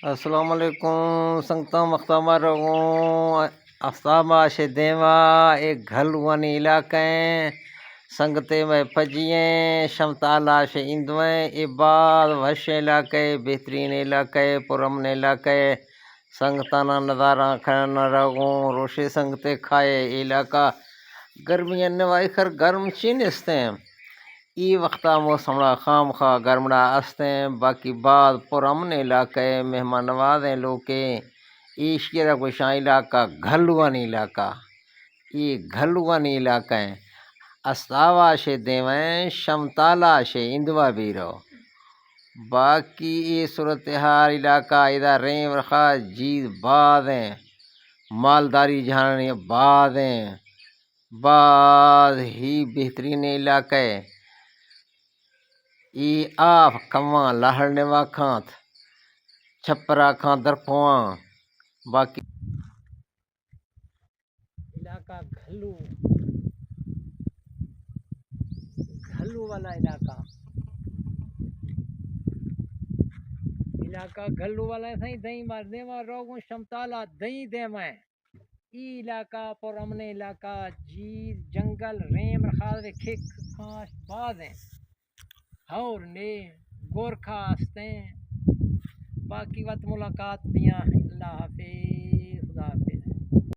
السلام علیکم سنگتا مختامہ رگوں افتابہ سے دیوا ایک گھلوانی علاقیں سنگتے میں پجییں شمتالہ سے اندویں عباد وش علاقے بہترین علاقے پرامن علاقے سنگتانہ نظارہ کھانا رگوں روشے سنگتے کھائے علاقہ گرمیاں نوائی خر گرم چینستے ہیں ای وقتا موسمڑا خام خواہ گرمڑا استیں باقی بعد پرامن علاقے مہمان نواز ہیں لوکے ایشیرہ گوشان علاقہ گھلوانی علاقہ ای گھلوانی علاقہ ہیں استاوا سے دیویں شمتالہ سے اندوا بھی رہو باقی ای صورتحال علاقہ ادھر ریم رخا جیز بعد ہیں مالداری جہاں بعد ہیں بعد ہی بہترین علاقہ ای آف کماں لہڑنے واکھانت چھپرا کھاں درپواں باقی علاقہ گھلو والا علاقہ گھلو والا ہے سائیں دہیں مار دیواں روگوں شمتالہ دہیں دیواں ای علاقہ پر امن علاقہ جیز جنگل ریم رخاوے کھک کھانش باز ہیں اور نے گورکھا ہستیں باقی وقت ملاقات بیاں اللہ حافظ خدا حافظ